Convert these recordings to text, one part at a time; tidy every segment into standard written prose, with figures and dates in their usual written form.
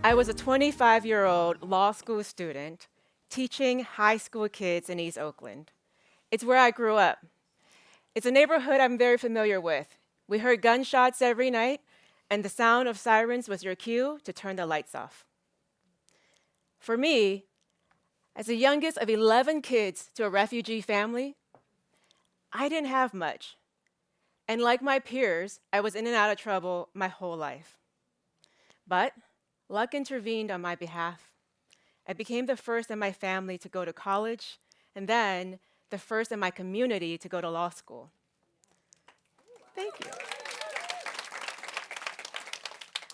I was a 25-year-old law school student teaching high school kids in East Oakland. It's where I grew up. It's a neighborhood I'm very familiar with. We heard gunshots every night, and the sound of sirens was your cue to turn the lights off. For me, as the youngest of 11 kids to a refugee family, I didn't have much. And like my peers, I was in and out of trouble my whole life. But luck intervened on my behalf. I became the first in my family to go to college, and then the first in my community to go to law school. Thank you.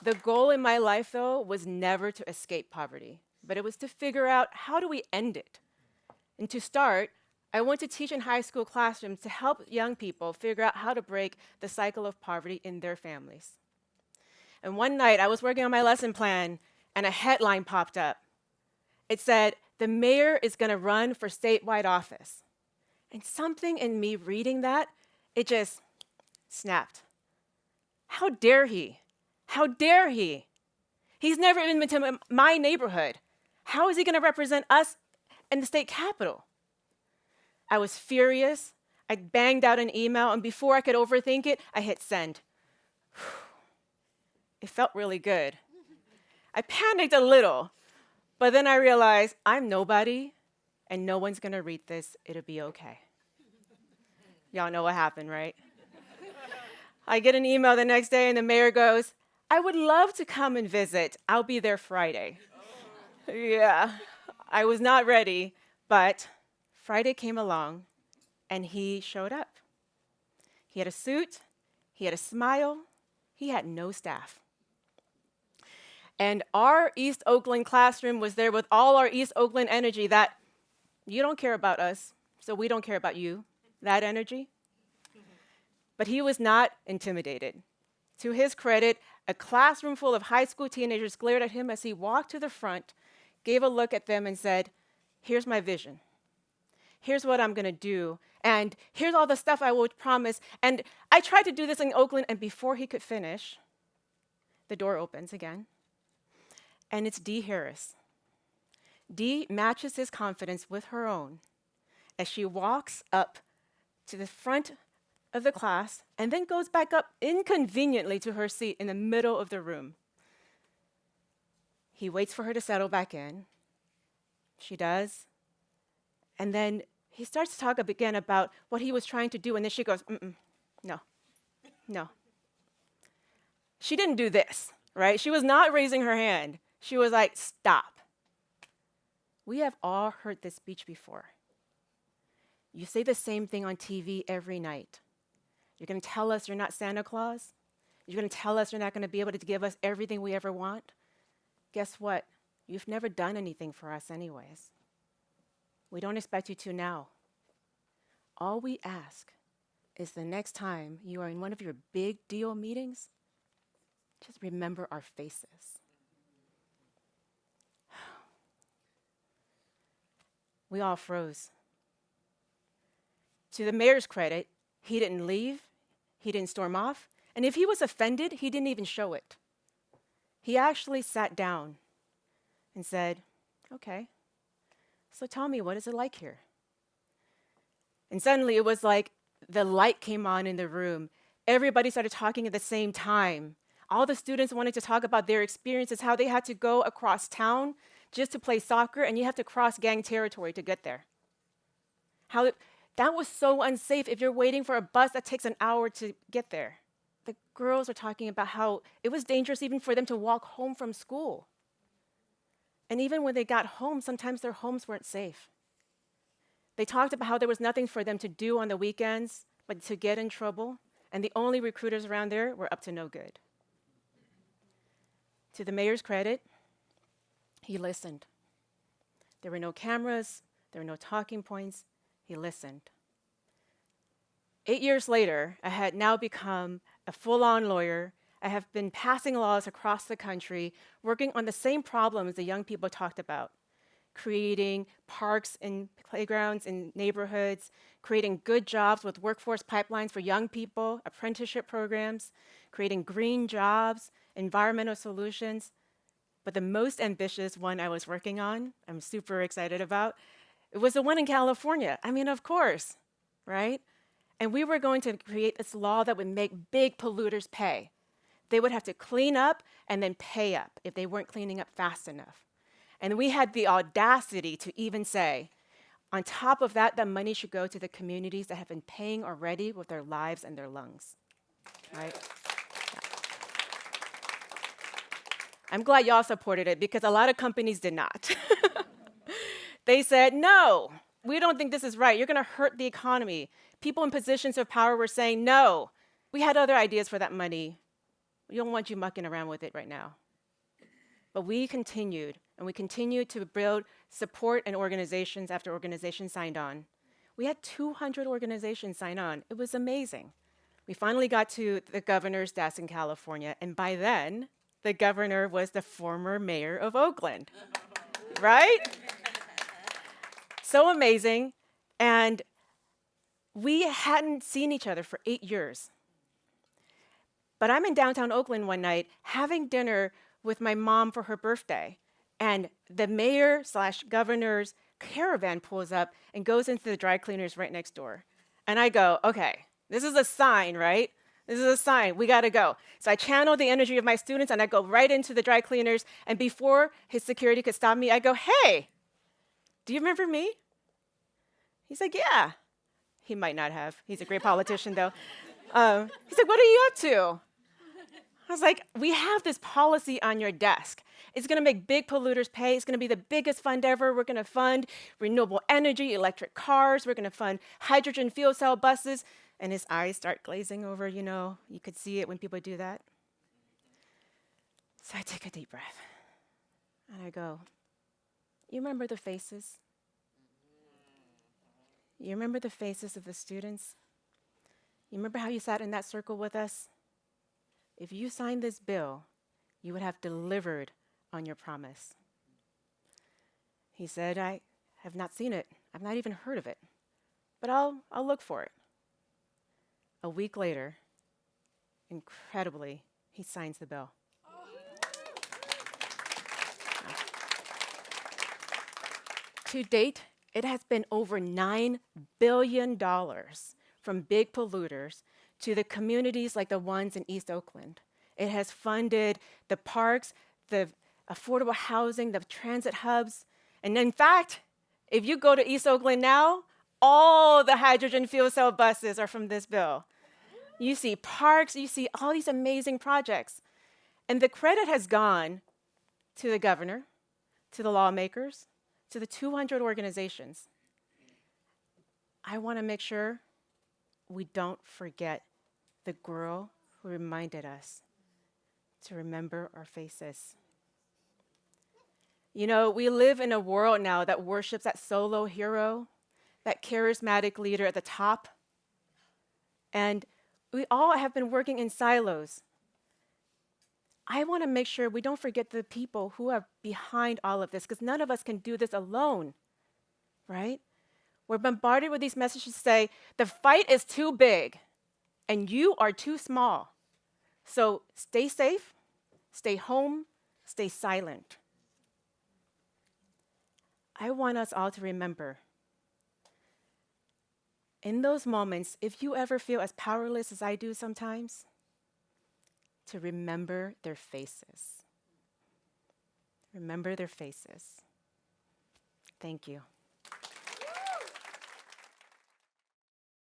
The goal in my life, though, was never to escape poverty, but it was to figure out how do we end it. And to start, I went to teach in high school classrooms to help young people figure out how to break the cycle of poverty in their families. And one night, I was working on my lesson plan, and a headline popped up. It said, "The mayor is going to run for statewide office." And something in me reading that, it just snapped. How dare he? How dare he? He's never even been to my neighborhood. How is he going to represent us in the state capitol? I was furious. I banged out an email, and before I could overthink it, I hit send. It felt really good. I panicked a little, but then I realized I'm nobody, and no one's going to read this. It'll be okay. Y'all know what happened, right? I get an email the next day, and the mayor goes, "I would love to come and visit. I'll be there Friday." Yeah, I was not ready, but Friday came along, and he showed up. He had a suit, he had a smile, he had no staff. And our East Oakland classroom was there with all our East Oakland energy that you don't care about us, so we don't care about you, that energy. But he was not intimidated. To his credit, a classroom full of high school teenagers glared at him as he walked to the front, gave a look at them, and said, "Here's my vision. Here's what I'm going to do. And here's all the stuff I will promise." And I tried to do this in Oakland, and before he could finish, the door opens again. And it's Dee Harris. Dee matches his confidence with her own as she walks up to the front of the class and then goes back up inconveniently to her seat in the middle of the room. He waits for her to settle back in. She does. And then he starts to talk again about what he was trying to do, and then she goes, no. She didn't do this, right? She was not raising her hand. She was like, "Stop. We have all heard this speech before. You say the same thing on TV every night. You're going to tell us you're not Santa Claus? You're going to tell us you're not going to be able to give us everything we ever want? Guess what? You've never done anything for us anyways. We don't expect you to now. All we ask is the next time you are in one of your big deal meetings, just remember our faces." We all froze. To the mayor's credit, he didn't leave, he didn't storm off, and if he was offended, he didn't even show it. He actually sat down and said, "Okay, so tell me, what is it like here?" And suddenly it was like the light came on in the room. Everybody started talking at the same time. All the students wanted to talk about their experiences, how they had to go across town just to play soccer, and you have to cross gang territory to get there. How that was so unsafe if you're waiting for a bus that takes an hour to get there. The girls were talking about how it was dangerous even for them to walk home from school. And even when they got home, sometimes their homes weren't safe. They talked about how there was nothing for them to do on the weekends but to get in trouble, and the only recruiters around there were up to no good. To the mayor's credit, he listened. There were no cameras, there were no talking points. He listened. 8 years later, I had now become a full-on lawyer. I have been passing laws across the country, working on the same problems the young people talked about, creating parks and playgrounds in neighborhoods, creating good jobs with workforce pipelines for young people, apprenticeship programs, creating green jobs, environmental solutions. But the most ambitious one I was working on, I'm super excited about, it was the one in California. I mean, of course, right? And we were going to create this law that would make big polluters pay. They would have to clean up and then pay up if they weren't cleaning up fast enough. And we had the audacity to even say, on top of that, the money should go to the communities that have been paying already with their lives and their lungs, right? I'm glad y'all supported it because a lot of companies did not. They said, no, we don't think this is right. You're going to hurt the economy. People in positions of power were saying, no, we had other ideas for that money. We don't want you mucking around with it right now. But we continued, and we continued to build support and organizations after organizations signed on. We had 200 organizations sign on. It was amazing. We finally got to the governor's desk in California, and by then, the governor was the former mayor of Oakland, right? So amazing. And we hadn't seen each other for 8 years. But I'm in downtown Oakland one night having dinner with my mom for her birthday. And the mayor/governor's caravan pulls up and goes into the dry cleaners right next door. And I go, okay, this is a sign, right? This is a sign. We got to go. So I channel the energy of my students and I go right into the dry cleaners. And before his security could stop me, I go, hey, do you remember me? He's like, yeah. He might not have. He's a great politician, though. He's like, what are you up to? I was like, we have this policy on your desk. It's going to make big polluters pay. It's going to be the biggest fund ever. We're going to fund renewable energy, electric cars. We're going to fund hydrogen fuel cell buses. And his eyes start glazing over, you know. You could see it when people do that. So I take a deep breath. And I go, you remember the faces? You remember the faces of the students? You remember how you sat in that circle with us? If you signed this bill, you would have delivered on your promise. He said, I have not seen it. I've not even heard of it. But I'll look for it. A week later, incredibly, he signs the bill. To date, it has been over $9 billion from big polluters to the communities like the ones in East Oakland. It has funded the parks, the affordable housing, the transit hubs. And in fact, if you go to East Oakland now, all the hydrogen fuel cell buses are from this bill. You see parks, you see all these amazing projects. And the credit has gone to the governor, to the lawmakers, to the 200 organizations. I want to make sure we don't forget the girl who reminded us to remember our faces. You know, we live in a world now that worships that solo hero, that charismatic leader at the top. And we all have been working in silos. I want to make sure we don't forget the people who are behind all of this, because none of us can do this alone, right? We're bombarded with these messages say, the fight is too big, and you are too small. So stay safe, stay home, stay silent. I want us all to remember, in those moments, if you ever feel as powerless as I do sometimes, to remember their faces. Remember their faces. Thank you.